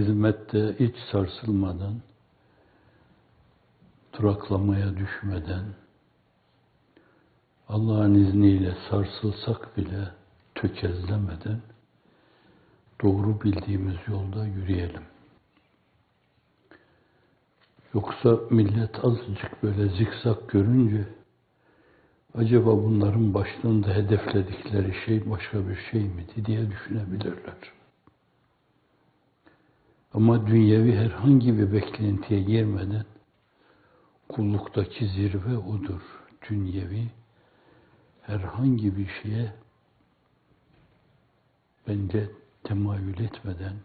hizmette hiç sarsılmadan, duraklamaya düşmeden, Allah'ın izniyle sarsılsak bile tökezlemeden doğru bildiğimiz yolda yürüyelim. Yoksa millet azıcık böyle zikzak görünce acaba bunların başlığında hedefledikleri şey başka bir şey miydi diye düşünebilirler. Ama dünyevi herhangi bir beklentiye girmeden kulluktaki zirve odur. Dünyevi herhangi bir şeye bence temayül etmeden,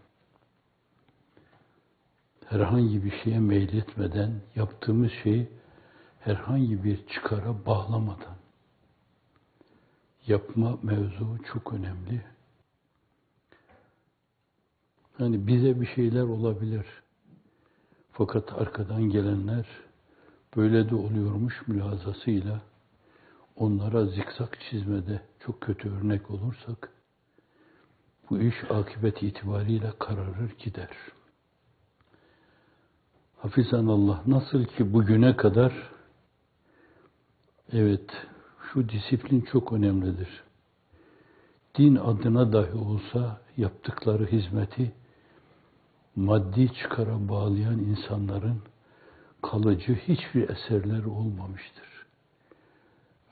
herhangi bir şeye meyletmeden, yaptığımız şeyi herhangi bir çıkara bağlamadan yapma mevzu çok önemli. Yani bize bir şeyler olabilir. Fakat arkadan gelenler böyle de oluyormuş mülahazasıyla onlara zikzak çizmede çok kötü örnek olursak bu iş akıbet itibariyle kararır gider. Hafizanallah, nasıl ki bugüne kadar evet şu disiplin çok önemlidir. Din adına dahi olsa yaptıkları hizmeti maddi çıkara bağlayan insanların kalıcı hiçbir eserleri olmamıştır.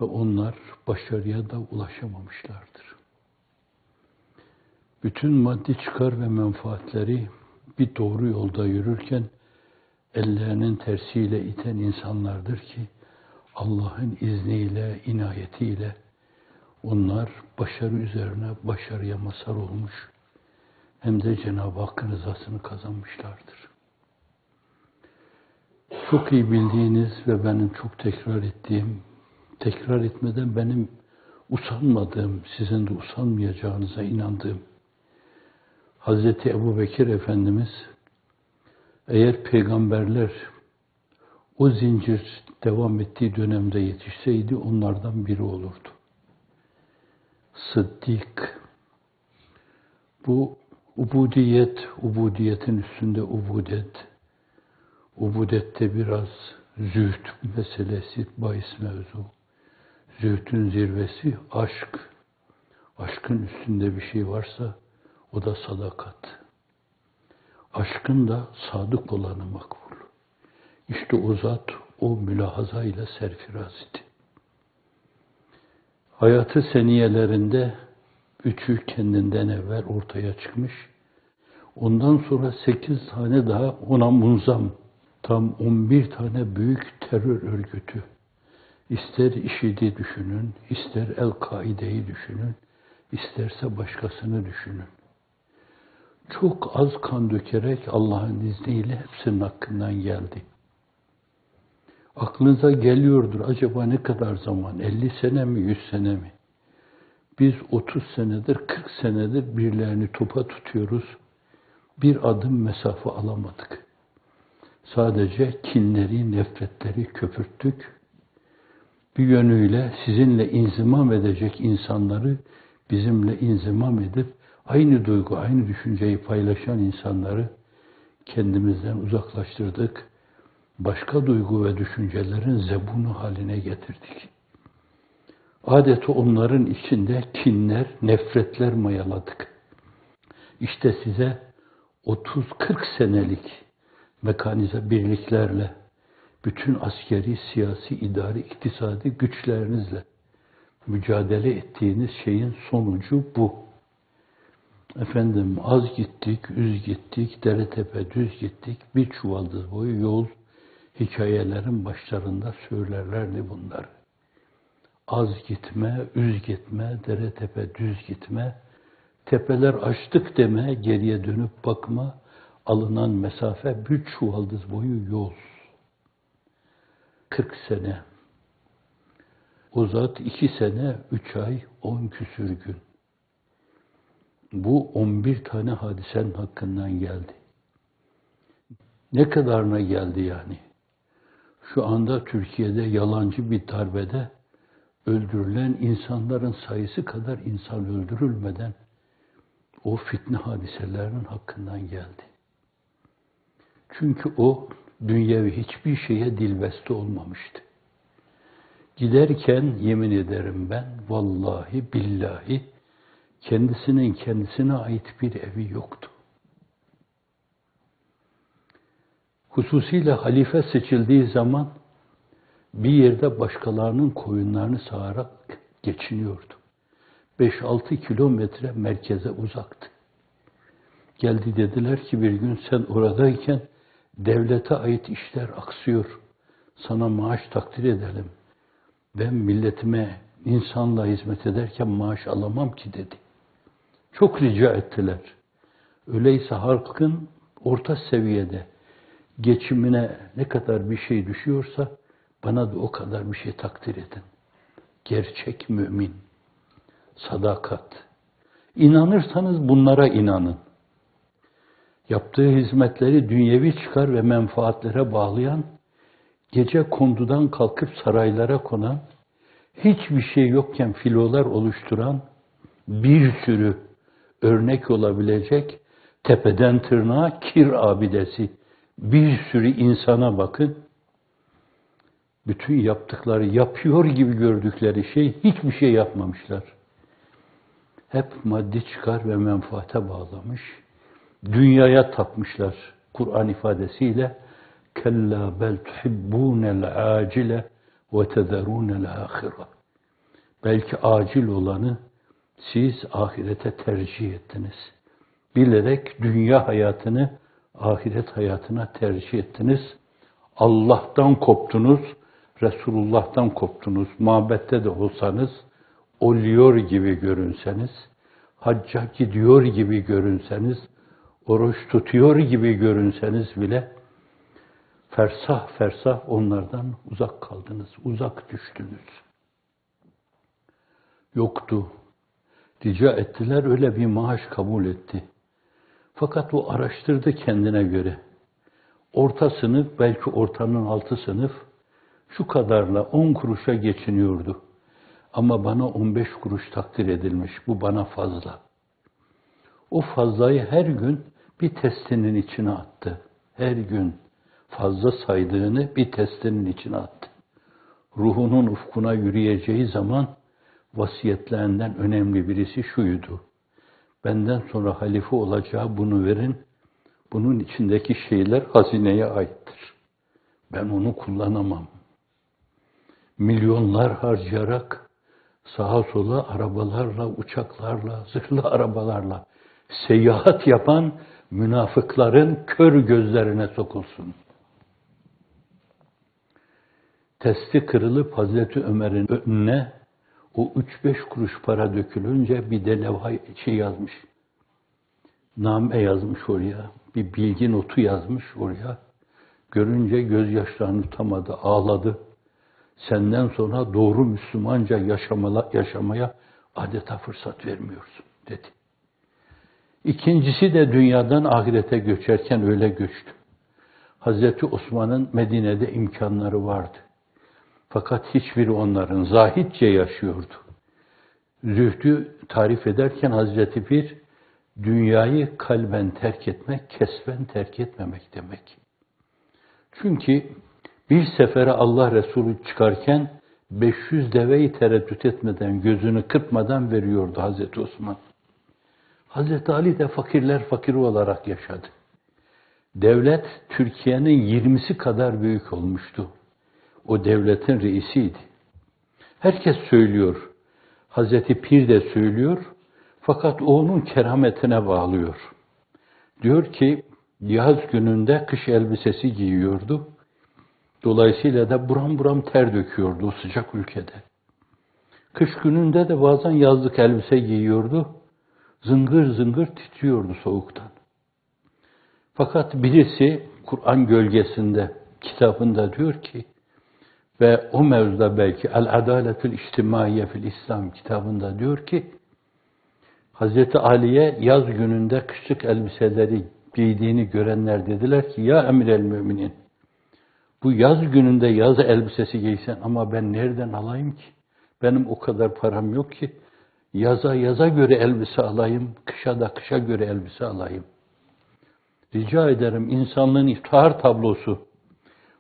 Ve onlar başarıya da ulaşamamışlardır. Bütün maddi çıkar ve menfaatleri bir doğru yolda yürürken ellerinin tersiyle iten insanlardır ki Allah'ın izniyle, inayetiyle onlar başarı üzerine başarıya mazhar olmuş, hem de Cenab-ı Hakk'ın rızasını kazanmışlardır. Çok iyi bildiğiniz ve benim çok tekrar ettiğim, tekrar etmeden benim usanmadığım, sizin de usanmayacağınıza inandığım Hazreti Ebubekir Efendimiz, eğer peygamberler o zincir devam ettiği dönemde yetişseydi onlardan biri olurdu. Sıddık. Bu ubudiyet, ubudiyetin üstünde ubudet. Ubudette biraz zühd meselesi, bahis mevzu. Zühdün zirvesi aşk. Aşkın üstünde bir şey varsa o da sadakat. Aşkın da sadık olanı makbul. İşte o zat o mülahazayla serfiraz idi. Hayatı seniyelerinde üçü kendinden evvel ortaya çıkmış. Ondan sonra 8 tane daha ona munzam, tam 11 tane büyük terör örgütü. İster IŞİD'i düşünün, ister El-Kaide'yi düşünün, isterse başkasını düşünün. Çok az kan dökerek Allah'ın izniyle hepsinin hakkından geldi. Aklınıza geliyordur, acaba ne kadar zaman, 50 sene mi, 100 sene mi? Biz 30 senedir, 40 senedir birilerini topa tutuyoruz. Bir adım mesafe alamadık. Sadece kinleri, nefretleri köpürttük. Bir yönüyle sizinle inzimam edecek insanları bizimle inzimam edip aynı duygu, aynı düşünceyi paylaşan insanları kendimizden uzaklaştırdık. Başka duygu ve düşüncelerin zebunu haline getirdik. Adeta onların içinde kinler, nefretler mayaladık. İşte size 30-40 senelik mekanize birliklerle, bütün askeri, siyasi, idari, iktisadi güçlerinizle mücadele ettiğiniz şeyin sonucu bu. Efendim az gittik, üz gittik, dere tepe düz gittik, bir çuvaldız boyu yol, hikayelerin başlarında söylerlerdi bunları. Az gitme, üz gitme, dere tepe düz gitme, tepeler açtık deme, geriye dönüp bakma, alınan mesafe bir çuvaldız boyu yol. 40 sene. O zat 2 sene, 3 ay, 10 küsür gün. Bu 11 tane hadisenin hakkından geldi. Ne kadarına geldi yani? Şu anda Türkiye'de yalancı bir darbede öldürülen insanların sayısı kadar insan öldürülmeden o fitne hadiselerinin hakkından geldi. Çünkü o dünyevi hiçbir şeye dilbeste olmamıştı. Giderken yemin ederim ben, vallahi billahi, kendisinin kendisine ait bir evi yoktu. Hususiyle halife seçildiği zaman bir yerde başkalarının koyunlarını sağarak geçiniyordu. 5-6 kilometre merkeze uzaktı. Geldi dediler ki bir gün sen oradayken devlete ait işler aksıyor. Sana maaş takdir edelim. Ben milletime, insanla hizmet ederken maaş alamam ki dedi. Çok rica ettiler. Öyleyse halkın orta seviyede geçimine ne kadar bir şey düşüyorsa bana da o kadar bir şey takdir edin. Gerçek mümin, sadakat. İnanırsanız bunlara inanın. Yaptığı hizmetleri dünyevi çıkar ve menfaatlere bağlayan, gece kondudan kalkıp saraylara konan, hiçbir şey yokken filolar oluşturan, bir sürü örnek olabilecek, tepeden tırnağa kir abidesi, bir sürü insana bakın, bütün yaptıkları, yapıyor gibi gördükleri şey, hiçbir şey yapmamışlar. Hep maddi çıkar ve menfaate bağlamış, dünyaya tapmışlar. Kur'an ifadesiyle kella bel tuhibbunel acile ve tezerunel ahire. Belki acil olanı siz ahirete tercih ettiniz. Bilerek dünya hayatını ahiret hayatına tercih ettiniz. Allah'tan koptunuz, Resulullah'tan koptunuz. Mabette de olsanız, oluyor gibi görünseniz, hacca gidiyor gibi görünseniz, oruç tutuyor gibi görünseniz bile fersah fersah onlardan uzak kaldınız, uzak düştünüz. Yoktu. Rica ettiler, öyle bir maaş kabul etti. Fakat o araştırdı kendine göre. Orta sınıf, belki ortanın altı sınıf, şu kadarla 10 kuruşa geçiniyordu. Ama bana 15 kuruş takdir edilmiş, bu bana fazla. O fazlayı her gün bir testinin içine attı. Her gün fazla saydığını bir testinin içine attı. Ruhunun ufkuna yürüyeceği zaman vasiyetlerinden önemli birisi şuydu. Benden sonra halife olacağı bunu verin. Bunun içindeki şeyler hazineye aittir. Ben onu kullanamam. Milyonlar harcayarak sağa sola arabalarla, uçaklarla, zırhlı arabalarla seyahat yapan münafıkların kör gözlerine sokulsun. Testi kırılıp Hazreti Ömer'in önüne o 3-5 kuruş para dökülünce bir de levha yazmış. Name yazmış oraya. Bir bilgi notu yazmış oraya. Görünce gözyaşlarını tutamadı, ağladı. Senden sonra doğru Müslümanca yaşamaya adeta fırsat vermiyorsun dedi. İkincisi de dünyadan ahirete göçerken öyle göçtü. Hazreti Osman'ın Medine'de imkanları vardı. Fakat hiçbiri onların zahitçe yaşıyordu. Zühdü tarif ederken Hazreti Pir, dünyayı kalben terk etmek, kesben terk etmemek demek. Çünkü bir sefere Allah Resulü çıkarken 500 deveyi tereddüt etmeden, gözünü kırpmadan veriyordu Hazreti Osman. Hazreti Ali de fakirler fakiri olarak yaşadı. Devlet Türkiye'nin 20'si kadar büyük olmuştu. O devletin reisiydi. Herkes söylüyor. Hazreti Pir de söylüyor. Fakat o onun kerametine bağlıyor. Diyor ki yaz gününde kış elbisesi giyiyordu. Dolayısıyla da buram buram ter döküyordu o sıcak ülkede. Kış gününde de bazen yazlık elbise giyiyordu. Zıngır zıngır titriyordu soğuktan. Fakat birisi Kur'an gölgesinde kitabında diyor ki ve o mevzuda belki El-Adaletül İçtimaiye fil İslam kitabında diyor ki Hazreti Ali'ye yaz gününde kışlık elbiseleri giydiğini görenler dediler ki ya emir el müminin bu yaz gününde yaz elbisesi giysen ama ben nereden alayım ki? Benim o kadar param yok ki yaza göre elbise alayım, kışa da kışa göre elbise alayım. Rica ederim insanlığın iftihar tablosu.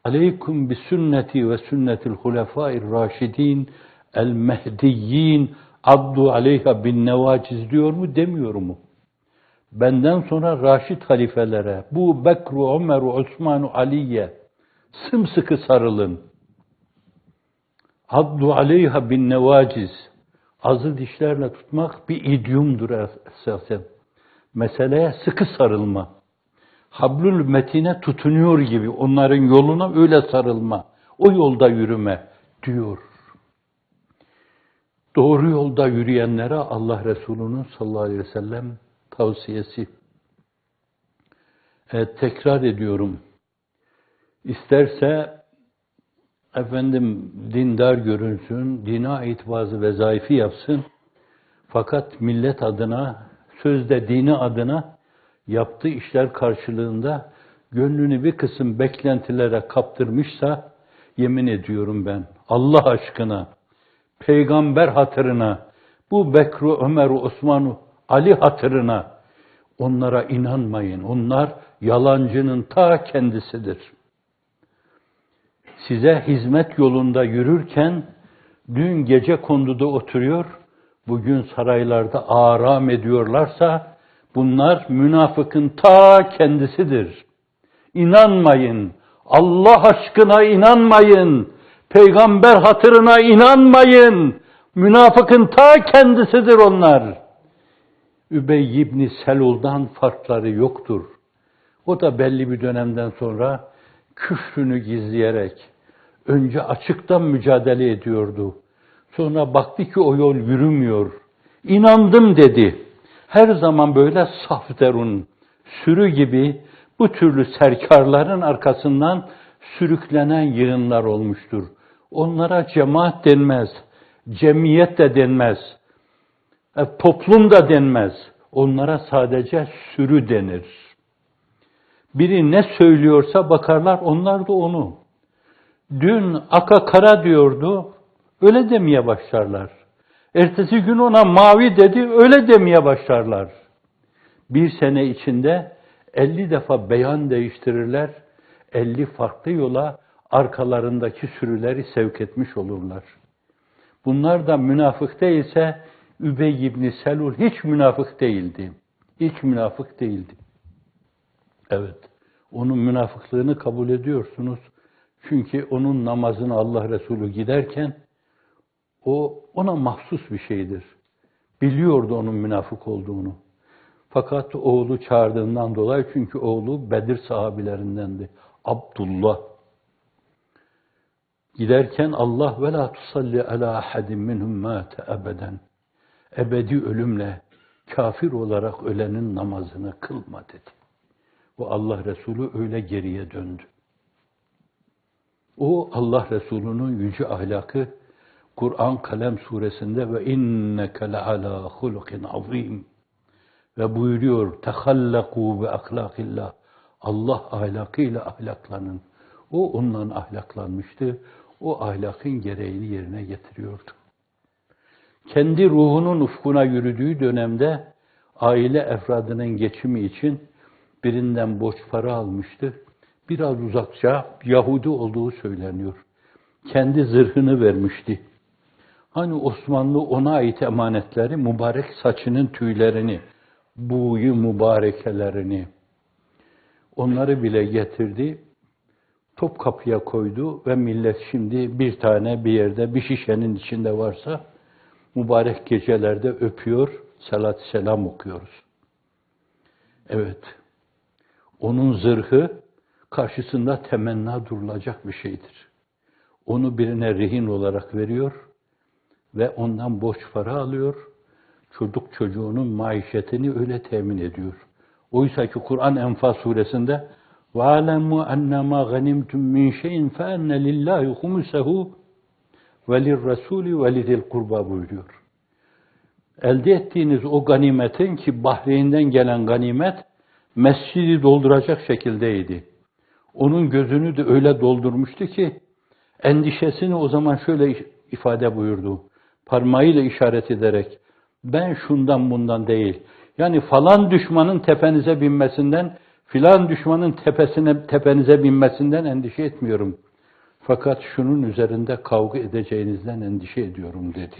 Aleyküm bi sünneti ve sünnetil hulefâir raşidin el mehdiyyin abdu aleyha bin nevaciz diyor mu demiyor mu? Benden sonra Raşid halifelere, bu Bekru, Ömer'u, Osman'u, Ali'ye sımsıkı sarılın. Abdu aleyha bin nevaciz. Azı dişlerle tutmak bir idiomdur esasen. Meseleye sıkı sarılma. Hablül metine tutunuyor gibi onların yoluna öyle sarılma. O yolda yürüme diyor. Doğru yolda yürüyenlere Allah Resulü'nün sallallahu aleyhi ve sellem tavsiyesi. Tekrar ediyorum. İsterse efendim dindar görünsün, dine ait bazı vezaifi yapsın. Fakat millet adına, sözde dini adına yaptığı işler karşılığında gönlünü bir kısım beklentilere kaptırmışsa, yemin ediyorum ben, Allah aşkına, peygamber hatırına, bu Bekru, Ömer'u, Osman'u, Ali hatırına onlara inanmayın. Onlar yalancının ta kendisidir. Size hizmet yolunda yürürken dün gecekonduda oturuyor, bugün saraylarda aram ediyorlarsa bunlar münafıkın ta kendisidir. İnanmayın. Allah aşkına inanmayın. Peygamber hatırına inanmayın. Münafıkın ta kendisidir onlar. Übey ibn Selul'dan farkları yoktur. O da belli bir dönemden sonra küfrünü gizleyerek önce açıktan mücadele ediyordu. Sonra baktı ki o yol yürümüyor. İnandım dedi. Her zaman böyle saf derun, sürü gibi bu türlü serkarların arkasından sürüklenen yığınlar olmuştur. Onlara cemaat denmez, cemiyet de denmez, toplum da denmez. Onlara sadece sürü denir. Biri ne söylüyorsa bakarlar, onlar da onu. Dün aka kara diyordu, öyle demeye başlarlar. Ertesi gün ona mavi dedi, öyle demeye başlarlar. Bir sene içinde 50 defa beyan değiştirirler, 50 farklı yola arkalarındaki sürüleri sevk etmiş olurlar. Bunlar da münafık değilse, Übey ibn Selul hiç münafık değildi. Hiç münafık değildi. Evet, onun münafıklığını kabul ediyorsunuz. Çünkü onun namazını Allah Resulü giderken, ona mahsus bir şeydir. Biliyordu onun münafık olduğunu. Fakat oğlu çağırdığından dolayı, çünkü oğlu Bedir sahabilerindendi. Abdullah. Giderken Allah ve la tusalli ala ahadin minhum mâte ebeden. Ebedi ölümle kafir olarak ölenin namazını kılma dedi. Bu Allah Resulü öyle geriye döndü. O Allah Resulü'nün yüce ahlakı Kur'an Kalem suresinde ve inneke leala hulukin azim ve buyuruyor tehallakû bi ahlakillah. Allah ahlakıyla ahlaklanın. O ondan ahlaklanmıştı. O ahlakın gereğini yerine getiriyordu. Kendi ruhunun ufkuna yürüdüğü dönemde aile efradının geçimi için birinden borç para almıştı. Biraz uzakça Yahudi olduğu söyleniyor. Kendi zırhını vermişti. Hani Osmanlı ona ait emanetleri, mübarek saçının tüylerini, buğyu mübarekelerini, onları bile getirdi. Topkapı'ya koydu ve millet şimdi bir tane bir yerde bir şişenin içinde varsa mübarek gecelerde öpüyor, salat selam okuyoruz. Evet, onun zırhı karşısında temenna durulacak bir şeydir. Onu birine rehin olarak veriyor ve ondan borç para alıyor, çocuğunun maişetini öyle temin ediyor. Oysa ki Kur'an Enfal suresinde وَعَلَمُوا أَنَّمَا غَنِمْتُمْ مِنْ شَيْءٍ فَأَنَّ لِلّٰهِ خُمُسَهُ وَلِلرَّسُولِ وَلِذِي الْقُرْبَى buyuruyor. Elde ettiğiniz o ganimetin, ki Bahreyn'den gelen ganimet mescidi dolduracak şekildeydi. Onun gözünü de öyle doldurmuştu ki endişesini o zaman şöyle ifade buyurdu. Parmağıyla işaret ederek ben şundan bundan değil. Yani falan düşmanın tepenize binmesinden Filan düşmanın tepenize binmesinden endişe etmiyorum. Fakat şunun üzerinde kavga edeceğinizden endişe ediyorum dedi.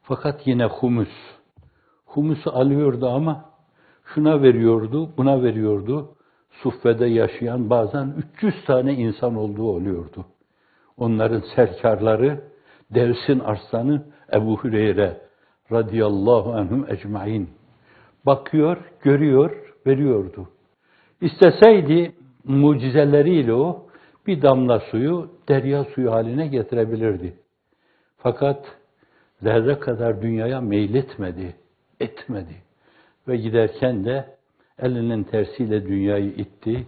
Fakat yine humusu alıyordu ama şuna veriyordu, buna veriyordu. Suffede yaşayan bazen 300 tane insan olduğu oluyordu. Onların serkarları, Devs'in arslanı Ebu Hüreyre radıyallahu anhum ecmaîn. Bakıyor, görüyor, veriyordu. İsteseydi mucizeleriyle o bir damla suyu derya suyu haline getirebilirdi. Fakat zerre kadar dünyaya meyletmedi, etmedi. Ve giderken de elinin tersiyle dünyayı itti.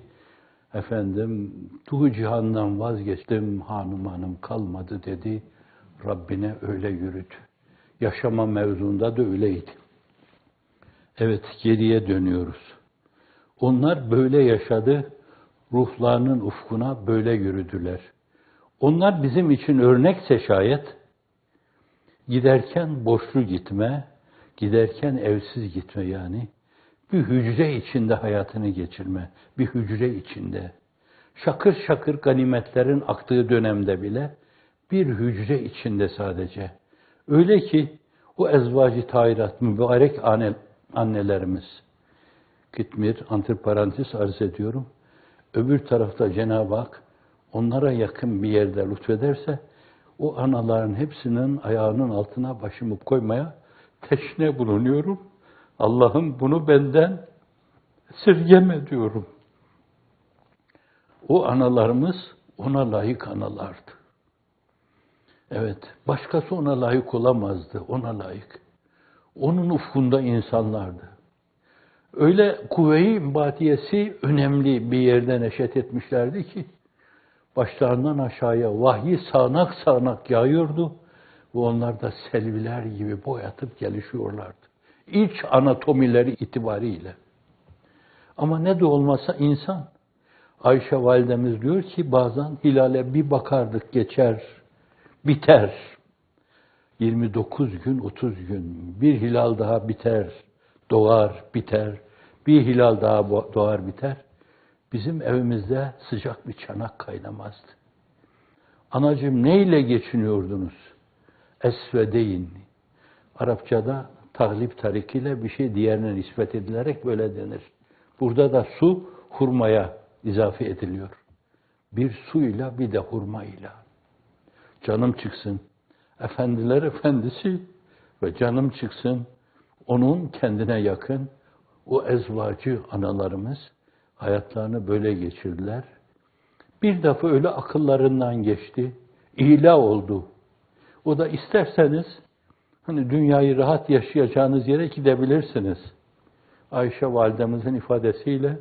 Tuğ cihandan vazgeçtim, hanım kalmadı dedi. Rabbine öyle yürüdü. Yaşama mevzunda da öyleydi. Evet, geriye dönüyoruz. Onlar böyle yaşadı, ruhlarının ufkuna böyle yürüdüler. Onlar bizim için örnekse şayet, giderken borçlu gitme, giderken evsiz gitme yani, bir hücre içinde hayatını geçirme, bir hücre içinde. Şakır şakır ganimetlerin aktığı dönemde bile, bir hücre içinde sadece. Öyle ki, o ezvacı tahirat, mübarek annelerimiz, Kitmir, antiparantez arz ediyorum, öbür tarafta Cenab-ı Hak, onlara yakın bir yerde lütfederse, o anaların hepsinin ayağının altına başımı koymaya teşne bulunuyorum. Allah'ım bunu benden esirgeme diyorum. O analarımız ona layık analardı. Evet, başkası ona layık olamazdı, ona layık. Onun ufkunda insanlardı. Öyle kuvve-i batiyesi önemli bir yerde neşet etmişlerdi ki, başlarından aşağıya vahyi sağanak sağanak yağıyordu ve onlar da selviler gibi boyatıp gelişiyorlardı. İç anatomileri itibariyle. Ama ne de olmasa insan. Ayşe validemiz diyor ki bazen hilale bir bakardık geçer, biter. 29 gün, 30 gün, bir hilal daha biter, doğar, biter. Bir hilal daha doğar, biter. Bizim evimizde sıcak bir çanak kaynamazdı. Anacığım neyle geçiniyordunuz? Esvedeyn. Arapçada taglip tarikiyle bir şey diğerine nispet edilerek böyle denir. Burada da su hurmaya izafe ediliyor. Bir suyla bir de hurmayla. Canım çıksın. Efendiler efendisi ve canım çıksın. Onun kendine yakın o ezvacı analarımız hayatlarını böyle geçirdiler. Bir defa öyle akıllarından geçti. İla oldu. O da isterseniz hani dünyayı rahat yaşayacağınız yere gidebilirsiniz. Ayşe validemizin ifadesiyle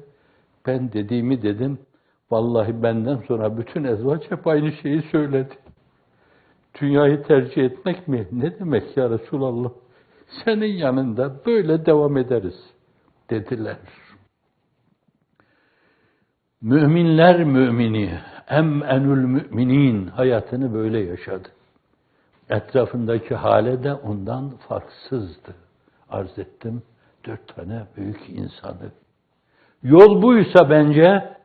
ben dediğimi dedim. Vallahi benden sonra bütün ezvaç hep aynı şeyi söyledi. Dünyayı tercih etmek mi? Ne demek ya Resulallah? Senin yanında böyle devam ederiz dediler. Müminler mümini, em'enül müminin hayatını böyle yaşadı. Etrafındaki hale de ondan farksızdı. Arz ettim 4 tane büyük insanı. Yol buysa bence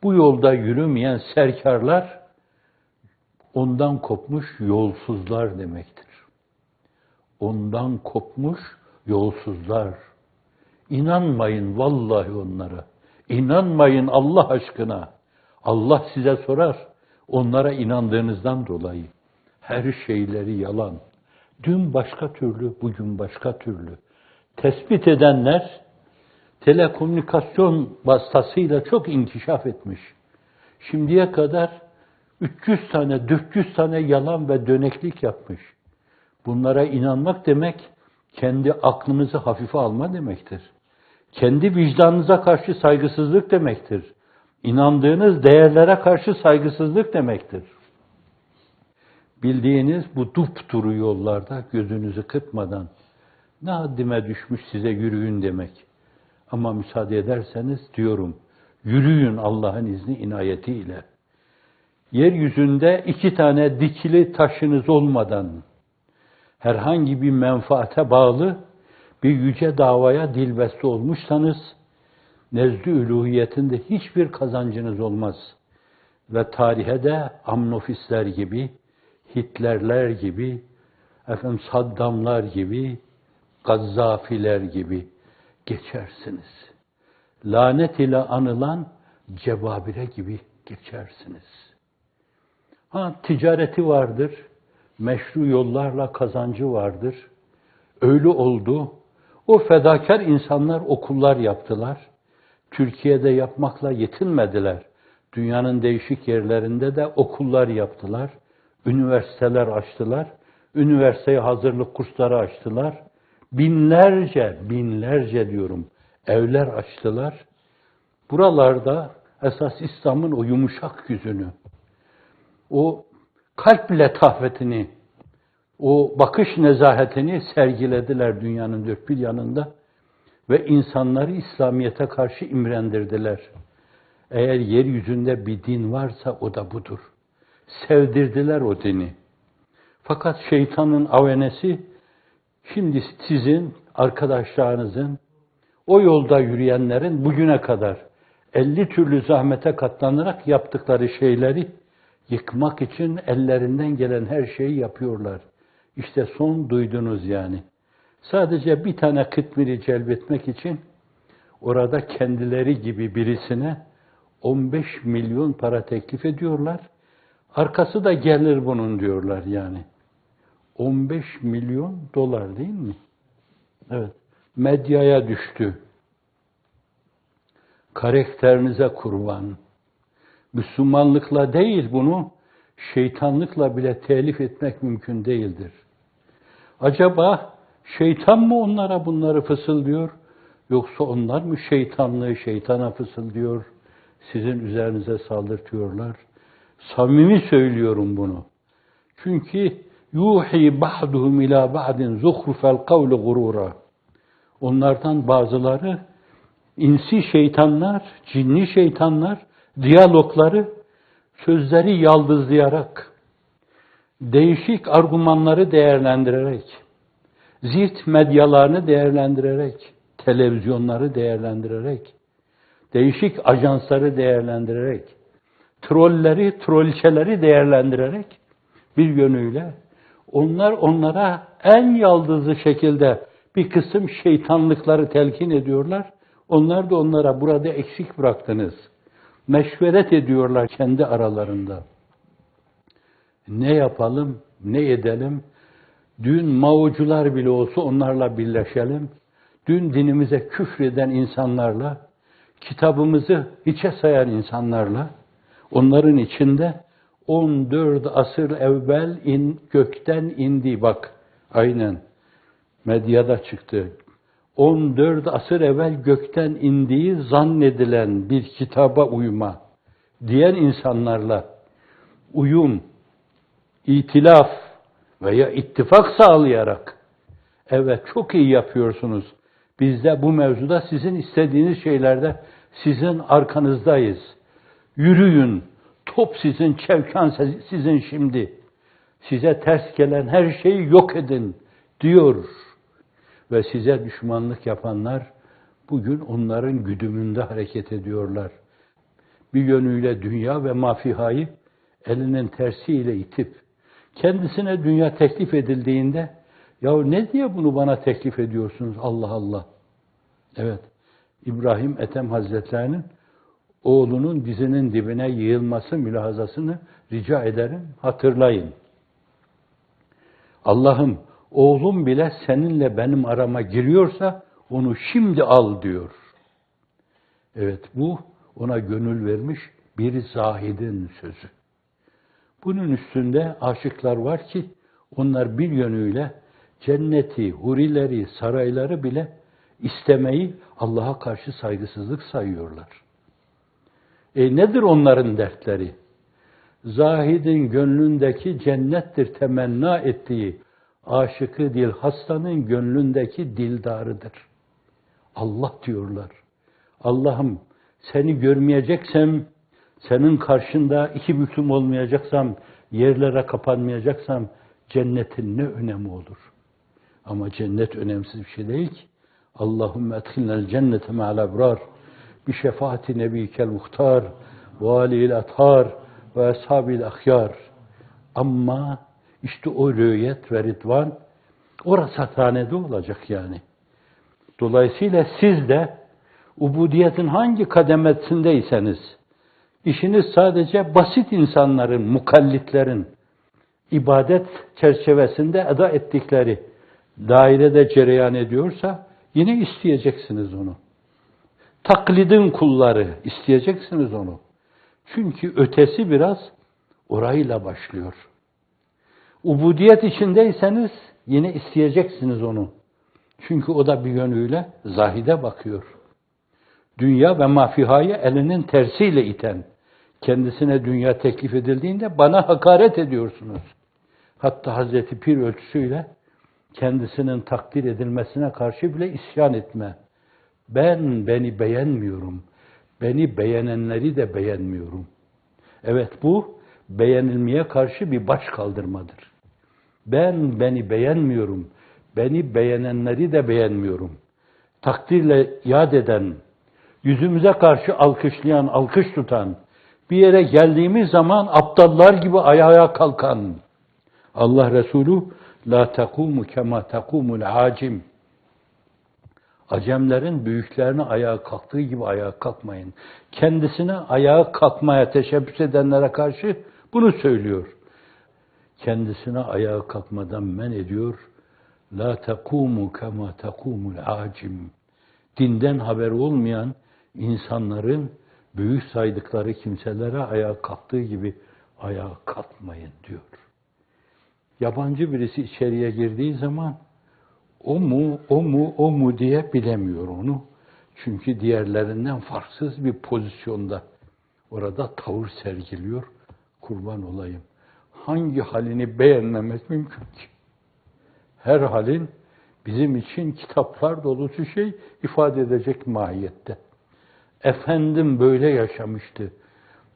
bu yolda yürümeyen serkarlar ondan kopmuş yolsuzlar demektir. Ondan kopmuş yolsuzlar. İnanmayın vallahi onlara. İnanmayın Allah aşkına. Allah size sorar. Onlara inandığınızdan dolayı. Her şeyleri yalan. Dün başka türlü, bugün başka türlü. Tespit edenler telekomünikasyon vasıtasıyla çok inkişaf etmiş. Şimdiye kadar 300 tane, 400 tane yalan ve döneklik yapmış. Bunlara inanmak demek, kendi aklınızı hafife alma demektir. Kendi vicdanınıza karşı saygısızlık demektir. İnandığınız değerlere karşı saygısızlık demektir. Bildiğiniz bu dupduru yollarda gözünüzü kırpmadan ne haddime düşmüş size yürüyün demek. Ama müsaade ederseniz diyorum, yürüyün Allah'ın izni inayetiyle. Yeryüzünde 2 tane dikili taşınız olmadan, herhangi bir menfaate bağlı bir yüce davaya dilbeste olmuşsanız, Nezd-i üluhiyetinde hiçbir kazancınız olmaz. Ve tarihe de Amnofisler gibi, Hitlerler gibi, Saddamlar gibi, Gazzafiler gibi geçersiniz. Lanet ile anılan Cebabire gibi geçersiniz. Ticareti vardır, meşru yollarla kazancı vardır. Öyle oldu. O fedakar insanlar okullar yaptılar. Türkiye'de yapmakla yetinmediler. Dünyanın değişik yerlerinde de okullar yaptılar. Üniversiteler açtılar. Üniversiteye hazırlık kursları açtılar. Binlerce diyorum, evler açtılar. Buralarda esas İslam'ın o yumuşak yüzünü, o kalp letafetini, o bakış nezahetini sergilediler dünyanın dört bir yanında ve insanları İslamiyet'e karşı imrendirdiler. Eğer yeryüzünde bir din varsa o da budur. Sevdirdiler o dini. Fakat şeytanın avenesi şimdi sizin, arkadaşlarınızın, o yolda yürüyenlerin bugüne kadar 50 türlü zahmete katlanarak yaptıkları şeyleri yıkmak için ellerinden gelen her şeyi yapıyorlar. İşte son duydunuz yani. Sadece bir tane kıtmiri celbetmek için orada kendileri gibi birisine 15 milyon para teklif ediyorlar. Arkası da gelir bunun diyorlar yani. 15 milyon dolar değil mi? Evet. Medyaya düştü. Karakterinize kurban. Müslümanlıkla değil bunu, şeytanlıkla bile telif etmek mümkün değildir. Acaba şeytan mı onlara bunları fısıldıyor? Yoksa onlar mı şeytanlığı şeytana fısıldıyor? Sizin üzerinize saldırtıyorlar. Samimi söylüyorum bunu. Çünkü yuhi ba'duhum ila ba'din zuhrufel kavli gurura. Onlardan bazıları insi şeytanlar, cinni şeytanlar, diyalogları, sözleri yaldızlayarak, değişik argümanları değerlendirerek, zift medyalarını değerlendirerek, televizyonları değerlendirerek, değişik ajansları değerlendirerek, trolleri, trolçeleri değerlendirerek bir yönüyle onlara en yaldızlı şekilde bir kısım şeytanlıkları telkin ediyorlar. Onlar da onlara burada eksik bıraktınız. Meşveret ediyorlar kendi aralarında. Ne yapalım, ne edelim? Dün Maocular bile olsa onlarla birleşelim. Dün dinimize küfreden insanlarla, kitabımızı hiçe sayan insanlarla, onların içinde 14 asır evvel gökten indi bak. Aynen medyada çıktı. 14 asır evvel gökten indiği zannedilen bir kitaba uyma diyen insanlarla uyum, itilaf veya ittifak sağlayarak evet çok iyi yapıyorsunuz. Biz de bu mevzuda sizin istediğiniz şeylerde sizin arkanızdayız. Yürüyün. Top sizin, çevkan sizin şimdi. Size ters gelen her şeyi yok edin diyor. Ve size düşmanlık yapanlar bugün onların güdümünde hareket ediyorlar. Bir yönüyle dünya ve mafihayı elinin tersiyle itip kendisine dünya teklif edildiğinde ya ne diye bunu bana teklif ediyorsunuz Allah Allah. Evet, İbrahim Ethem Hazretlerinin oğlunun dizinin dibine yığılması mülahazasını rica ederim, hatırlayın. Allah'ım, oğlum bile seninle benim arama giriyorsa onu şimdi al diyor. Evet, bu ona gönül vermiş bir zahidin sözü. Bunun üstünde aşıklar var ki onlar bir yönüyle cenneti, hurileri, sarayları bile istemeyi Allah'a karşı saygısızlık sayıyorlar. Nedir onların dertleri? Zahidin gönlündeki cennettir temenna ettiği aşıkı dil hastanın gönlündeki dildarıdır. Allah diyorlar. Allah'ım seni görmeyeceksem, senin karşında iki büklüm olmayacaksam, yerlere kapanmayacaksam cennetin ne önemi olur? Ama cennet önemsiz bir şey değil ki. Allahümme edhilnel cennete me'al ebrar. bi şefaati nebikel muhtar ve alil athar ve ashabil ahyar. Ama işte o rüyet ve ridvan o rasathanede olacak yani. Dolayısıyla siz de ubudiyetin hangi kademesindeyseniz, işiniz sadece basit insanların, mukallitlerin ibadet çerçevesinde eda ettikleri dairede cereyan ediyorsa yine isteyeceksiniz onu. Taklidin kulları isteyeceksiniz onu. Çünkü ötesi biraz orayla başlıyor. Ubudiyet içindeyseniz yine isteyeceksiniz onu. Çünkü o da bir yönüyle zahide bakıyor. Dünya ve mafihayı elinin tersiyle iten, kendisine dünya teklif edildiğinde bana hakaret ediyorsunuz. Hatta Hazreti Pir ölçüsüyle kendisinin takdir edilmesine karşı bile isyan etme. Beni beğenmiyorum. Beni beğenenleri de beğenmiyorum. Evet, bu beğenilmeye karşı bir baş kaldırmadır. Beni beğenmiyorum. Beni beğenenleri de beğenmiyorum. Takdirle yad eden, yüzümüze karşı alkışlayan, alkış tutan, bir yere geldiğimiz zaman aptallar gibi ayağa kalkan, Allah Resulü la takumu kema takumul acim. Acemlerin büyüklerine ayağa kalktığı gibi ayağa kalkmayın. Kendisine ayağa kalkmaya teşebbüs edenlere karşı bunu söylüyor. Kendisine ayağa kalkmadan men ediyor. La takumu kema takumul acim. Dinden haberi olmayan insanların büyük saydıkları kimselere ayağa kalktığı gibi ayağa kalkmayın diyor. Yabancı birisi içeriye girdiği zaman o mu diye bilemiyor onu. Çünkü diğerlerinden farksız bir pozisyonda orada tavır sergiliyor. Kurban olayım. Hangi halini beğenmemek mümkün ki? Her halin bizim için kitaplar dolusu şey ifade edecek mahiyette. Efendim böyle yaşamıştı.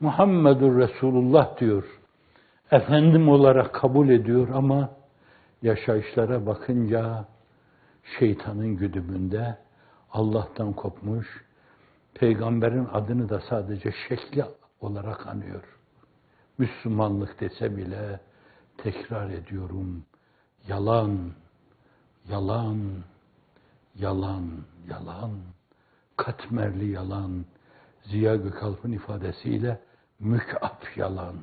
Muhammedur Resulullah diyor. Efendim olarak kabul ediyor ama yaşayışlara bakınca şeytanın güdümünde Allah'tan kopmuş, peygamberin adını da sadece şekli olarak anıyor. Müslümanlık dese bile tekrar ediyorum. Yalan, yalan, yalan, yalan. Katmerli yalan. Ziya Gökalp'ın ifadesiyle mük'ap yalan.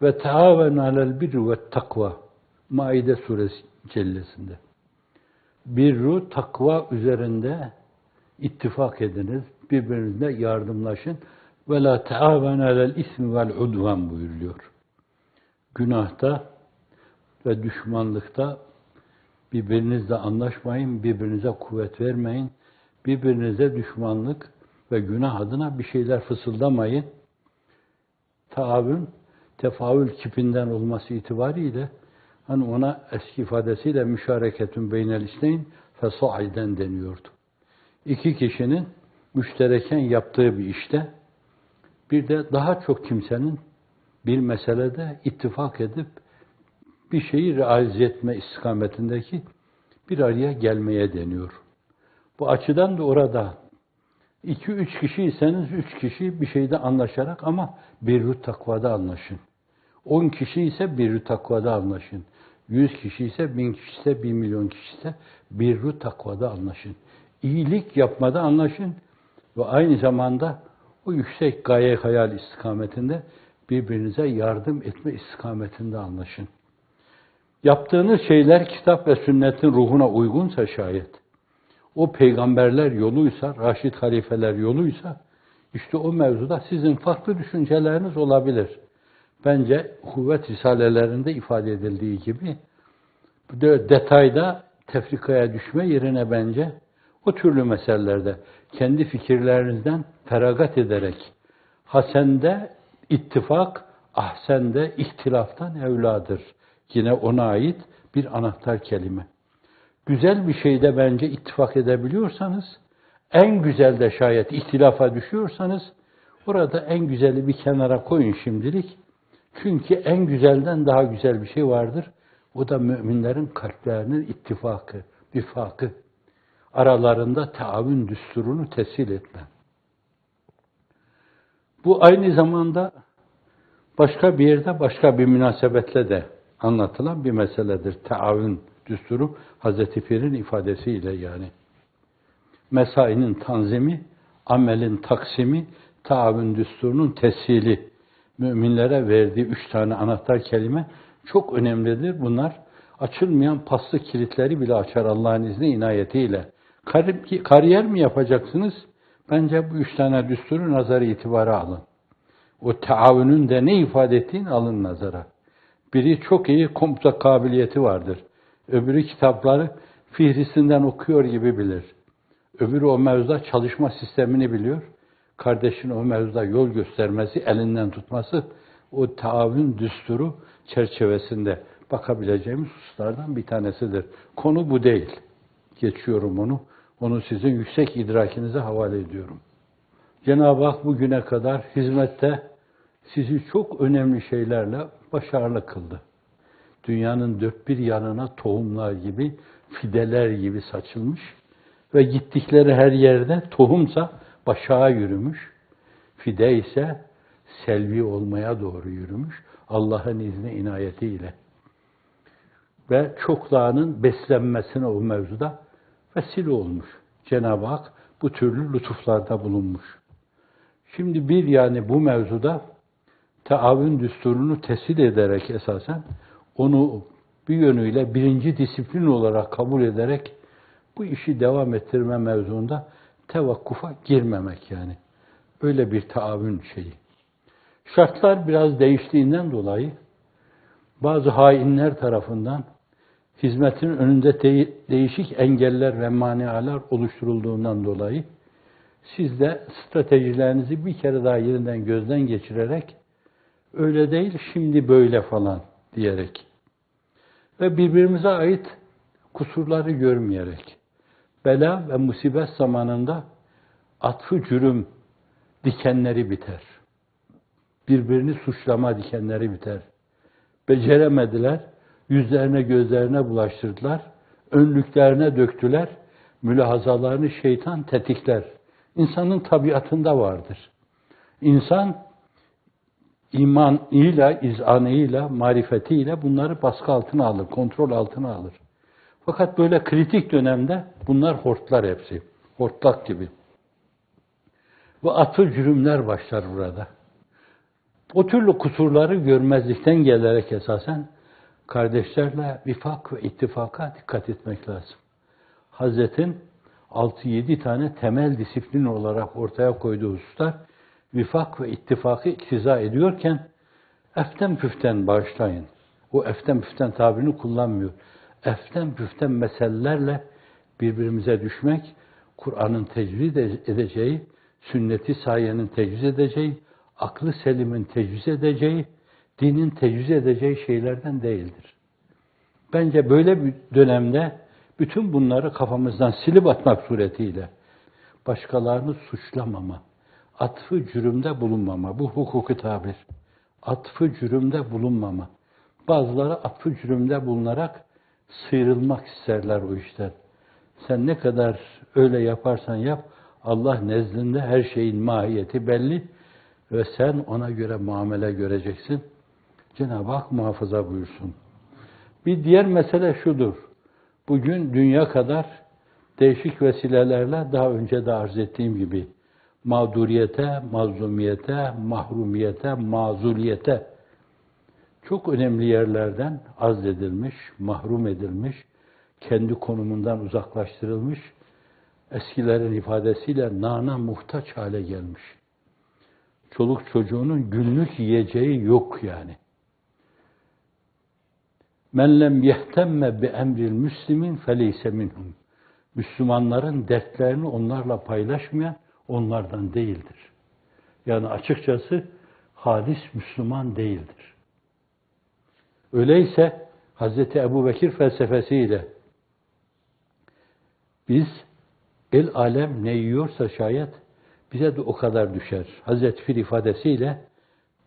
Ve taavenu alel birri ve takva. Maide suresi cellesinde. Birru, takva üzerinde ittifak ediniz. Birbirinize yardımlaşın. Ve la taavenu alel ismi vel udvan buyuruyor. Günahta ve düşmanlıkta birbirinizle anlaşmayın, birbirinize kuvvet vermeyin. Birbirinize düşmanlık ve günah adına bir şeyler fısıldamayın. Taavün, tefaül kipinden olması itibariyle hani ona eski ifadesiyle müşareketün beynel isneyn fesaiden deniyordu. İki kişinin müştereken yaptığı bir işte bir de daha çok kimsenin bir meselede ittifak edip bir şeyi realize etme istikametindeki bir araya gelmeye deniyor. Bu açıdan da orada 2-3 kişiyseniz 3 kişi bir şeyde anlaşarak ama birrü takvada anlaşın. 10 kişi ise birrü takvada anlaşın. 100 kişi ise 1000 kişi ise 1 milyon kişi ise birrü takvada anlaşın. İyilik yapmada anlaşın ve aynı zamanda o yüksek gaye hayal istikametinde birbirinize yardım etme istikametinde anlaşın. Yaptığınız şeyler kitap ve sünnetin ruhuna uygunsa şayet, o peygamberler yoluysa, raşid halifeler yoluysa, işte o mevzuda sizin farklı düşünceleriniz olabilir. Bence kuvvet risalelerinde ifade edildiği gibi, detayda tefrikaya düşme yerine bence o türlü meselelerde kendi fikirlerinizden feragat ederek, hasende ittifak, ahsende ihtilaftan evladır. Yine ona ait bir anahtar kelime. Güzel bir şeyde bence ittifak edebiliyorsanız, en güzel de şayet ihtilafa düşüyorsanız, orada en güzeli bir kenara koyun şimdilik. Çünkü en güzelden daha güzel bir şey vardır. O da müminlerin kalplerinin ittifakı, vifakı. Aralarında taavün düsturunu tessil etme. Bu aynı zamanda başka bir yerde, başka bir münasebetle de anlatılan bir meseledir. Taavün düsturu, Hazreti Pir'in ifadesiyle yani. Mesainin tanzimi, amelin taksimi, taavün düsturunun teshili. Müminlere verdiği 3 tane anahtar kelime çok önemlidir. Bunlar açılmayan paslı kilitleri bile açar Allah'ın izni inayetiyle. Kariyer mi yapacaksınız? Bence bu 3 tane düsturu nazarı itibara alın. O taavünün de ne ifade ettiğini alın nazara. Biri çok iyi komuta kabiliyeti vardır. Öbürü kitapları fihristinden okuyor gibi bilir. Öbürü o mevzuda çalışma sistemini biliyor. Kardeşin o mevzuda yol göstermesi, elinden tutması o taavün düsturu çerçevesinde bakabileceğimiz hususlardan bir tanesidir. Konu bu değil. Geçiyorum onu. Onu sizin yüksek idrakinize havale ediyorum. Cenab-ı Hak bugüne kadar hizmette sizi çok önemli şeylerle başarılı kıldı. Dünyanın dört bir yanına tohumlar gibi, fideler gibi saçılmış ve gittikleri her yerde tohumsa başağa yürümüş, fide ise selvi olmaya doğru yürümüş Allah'ın izni inayetiyle. Ve çoklarının beslenmesine o mevzuda vesile olmuş. Cenab-ı Hak bu türlü lütuflarda bulunmuş. Şimdi yani bu mevzuda taavün düsturunu tesir ederek esasen onu bir yönüyle birinci disiplin olarak kabul ederek bu işi devam ettirme mevzuunda tevakkufa girmemek yani. Öyle bir taavün şeyi. Şartlar biraz değiştiğinden dolayı bazı hainler tarafından hizmetin önünde değişik engeller ve manialar oluşturulduğundan dolayı siz de stratejilerinizi bir kere daha yeniden gözden geçirerek öyle değil, şimdi böyle falan diyerek ve birbirimize ait kusurları görmeyerek bela ve musibet zamanında atfı cürüm dikenleri biter. Birbirini suçlama dikenleri biter. Beceremediler, yüzlerine gözlerine bulaştırdılar, önlüklerine döktüler, mülahazalarını şeytan tetikler. İnsanın tabiatında vardır. İnsan imanıyla, izanıyla, marifetiyle bunları baskı altına alır, kontrol altına alır. Fakat böyle kritik dönemde bunlar hortlar hepsi. Hortlak gibi. Ve atıl cürümler başlar burada. O türlü kusurları görmezlikten gelerek esasen kardeşlerle vifak ve ittifaka dikkat etmek lazım. Hazretin 6-7 tane temel disiplin olarak ortaya koyduğu hususlar vifak ve ittifakı iktiza ediyorken eften püften bağışlayın. O eften püften tabirini kullanmıyor. Eften püften meselelerle birbirimize düşmek, Kur'an'ın tecvid edeceği, sünneti sahiyenin tecviz edeceği, aklı selimin tecviz edeceği, dinin tecviz edeceği şeylerden değildir. Bence böyle bir dönemde bütün bunları kafamızdan silip atmak suretiyle başkalarını suçlamama, atfı cürümde bulunmama, bu hukuki tabir. Atfı cürümde bulunmama. Bazıları atfı cürümde bulunarak sıyrılmak isterler o işten. Sen ne kadar öyle yaparsan yap, Allah nezdinde her şeyin mahiyeti belli ve sen ona göre muamele göreceksin. Cenab-ı Hak muhafaza buyursun. Bir diğer mesele şudur. Bugün dünya kadar değişik vesilelerle daha önce de arz ettiğim gibi mağduriyete, mazlumiyete, mahrumiyete, mazuliyete çok önemli yerlerden azledilmiş, mahrum edilmiş, kendi konumundan uzaklaştırılmış, eskilerin ifadesiyle nana muhtaç hale gelmiş. Çoluk çocuğunun günlük yiyeceği yok yani. Men lem yehtemme bi emril müslimin feleyse minhum. Müslümanların dertlerini onlarla paylaşmayan onlardan değildir. Yani açıkçası halis Müslüman değildir. Öyleyse Hz. Ebubekir felsefesiyle biz el alem ne yiyorsa şayet bize de o kadar düşer. Hazreti Pir ifadesiyle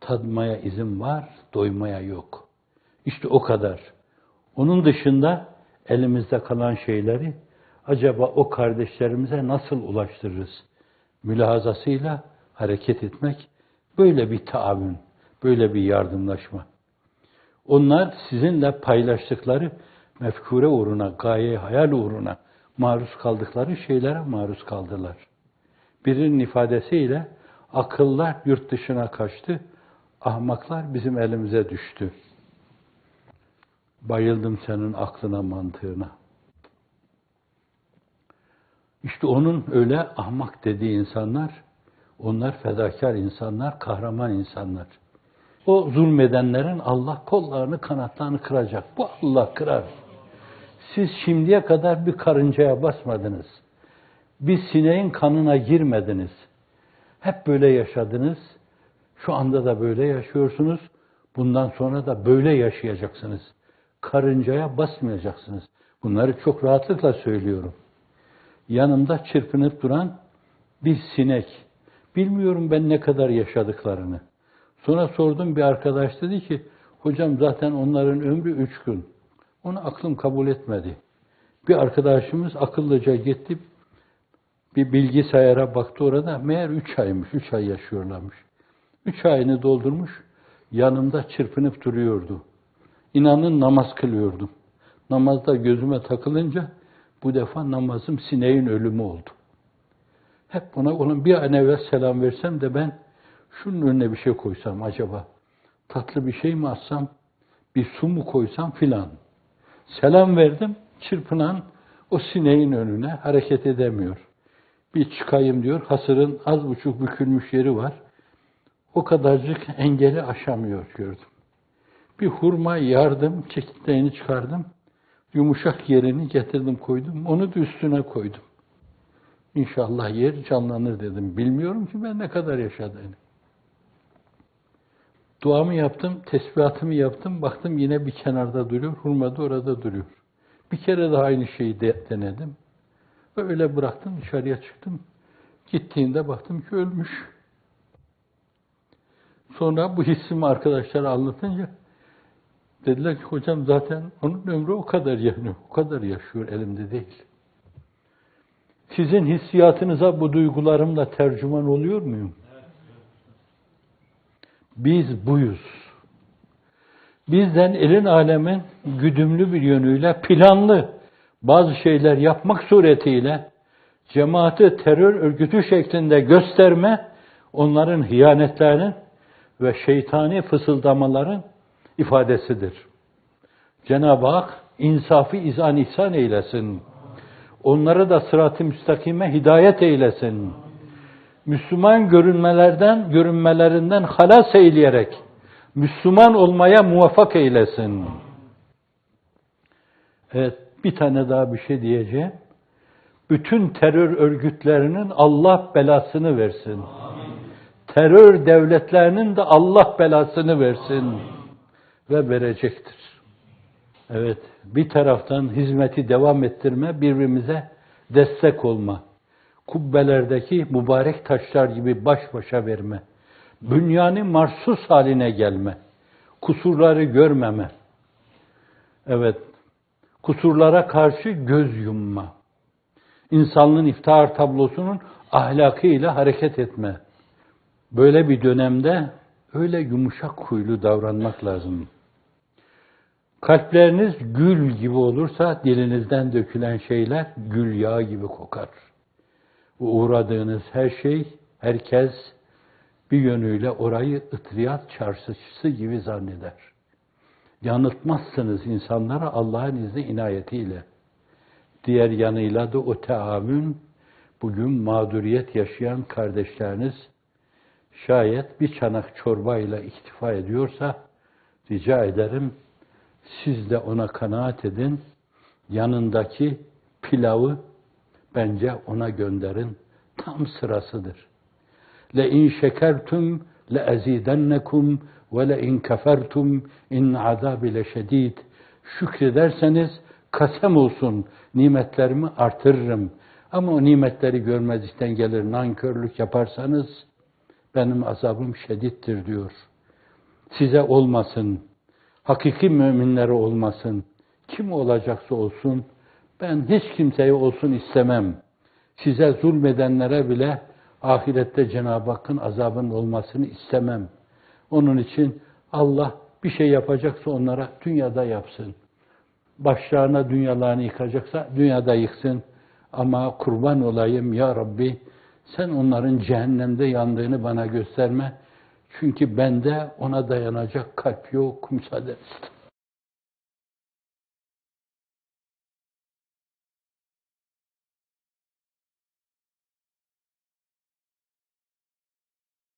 tadmaya izin var, doymaya yok. İşte o kadar. Onun dışında elimizde kalan şeyleri acaba o kardeşlerimize nasıl ulaştırırız? Mülahazasıyla hareket etmek Böyle bir taavün, böyle bir yardımlaşma. Onlar sizinle paylaştıkları mefkure uğruna, gaye, hayal uğruna maruz kaldıkları şeylere maruz kaldılar. Birinin ifadesiyle akıllar yurt dışına kaçtı, ahmaklar bizim elimize düştü. Bayıldım senin aklına, mantığına. İşte onun öyle ahmak dediği insanlar, onlar fedakar insanlar, kahraman insanlar. O zulmedenlerin Allah kollarını, kanatlarını kıracak. Bu Allah kırar. Siz şimdiye kadar bir karıncaya basmadınız. Bir sineğin kanına girmediniz. Hep böyle yaşadınız. Şu anda da böyle yaşıyorsunuz. Bundan sonra da böyle yaşayacaksınız. Karıncaya basmayacaksınız. Bunları çok rahatlıkla söylüyorum. Yanımda çırpınıp duran bir sinek. Bilmiyorum ben ne kadar yaşadıklarını. Sonra sordum, bir arkadaş dedi ki, hocam zaten onların ömrü 3 gün. Onu aklım kabul etmedi. Bir arkadaşımız akıllıca gitti, bir bilgisayara baktı orada, meğer 3 aymış, 3 ay yaşıyorlarmış. 3 ayını doldurmuş, yanımda çırpınıp duruyordu. İnanın namaz kılıyordum. Namazda gözüme takılınca bu defa namazım sineğin ölümü oldu. Hep ona bir an evvel selam versem de ben şunun önüne bir şey koysam acaba, tatlı bir şey mi atsam, bir su mu koysam filan. Selam verdim, çırpınan o sineğin önüne hareket edemiyor. Bir çıkayım diyor, hasırın az buçuk bükülmüş yeri var. O kadarcık engeli aşamıyor gördüm. Bir hurma yardım, çekirdeğini çıkardım. Yumuşak yerini getirdim koydum, onu da üstüne koydum. İnşallah yer canlanır dedim. Bilmiyorum ki ben ne kadar yaşadığını. Duamı yaptım, tesbihatımı yaptım, baktım yine bir kenarda duruyor, hurma da orada duruyor. Bir kere daha aynı şeyi denedim. Öyle bıraktım, dışarıya çıktım. Gittiğinde baktım ki ölmüş. Sonra bu hissimi arkadaşlara anlatınca dediler ki hocam zaten onun ömrü o kadar yanıyor, o kadar yaşıyor, elimde değil. Sizin hissiyatınıza bu duygularımla tercüman oluyor muyum? Biz buyuz. Bizden elin alemin güdümlü bir yönüyle planlı bazı şeyler yapmak suretiyle cemaati terör örgütü şeklinde gösterme, onların hiyanetlerinin ve şeytani fısıldamaların ifadesidir. Cenab-ı Hak insafı izan ihsan eylesin. Onları da sırat-ı müstakime hidayet eylesin. Müslüman görünmelerinden halas eyleyerek Müslüman olmaya muvaffak eylesin. Evet, bir tane daha bir şey diyeceğim. Bütün terör örgütlerinin Allah belasını versin. Amin. Terör devletlerinin de Allah belasını versin. Amin. Ve verecektir. Evet, bir taraftan hizmeti devam ettirme, birbirimize destek olma. Kubbelerdeki mübarek taşlar gibi baş başa verme. Bünyanı marsus haline gelme. Kusurları görmeme. Evet, kusurlara karşı göz yumma. İnsanlığın iftihar tablosunun ahlakıyla hareket etme. Böyle bir dönemde öyle yumuşak huylu davranmak lazım. Kalpleriniz gül gibi olursa dilinizden dökülen şeyler gül yağı gibi kokar. Uğradığınız her şey, herkes bir yönüyle orayı ıtriyat çarşısı gibi zanneder. Yanıltmazsınız insanlara Allah'ın izni inayetiyle. Diğer yanıyla da o teamün, bugün mağduriyet yaşayan kardeşleriniz şayet bir çanak çorbayla iktifa ediyorsa rica ederim siz de ona kanaat edin. Yanındaki pilavı bence ona gönderin. Tam sırasıdır. لَاِنْ شَكَرْتُمْ لَاَزِيدَنَّكُمْ وَلَاِنْ كَفَرْتُمْ اِنْ عَذَابِ لَشَد۪يدٍ. Şükrederseniz kasem olsun nimetlerimi artırırım. Ama o nimetleri görmezlikten gelir, nankörlük yaparsanız benim azabım şedittir diyor. Size olmasın, hakiki müminlere olmasın, kim olacaksa olsun, ben hiç kimseye olsun istemem. Size zulmedenlere bile Ahirette Cenab-ı Hakk'ın azabının olmasını istemem. Onun için Allah bir şey yapacaksa onlara dünyada yapsın. Başlarına dünyalarını yıkacaksa dünyada yıksın. Ama kurban olayım ya Rabbi, sen onların cehennemde yandığını bana gösterme. Çünkü bende ona dayanacak kalp yok, müsaade et.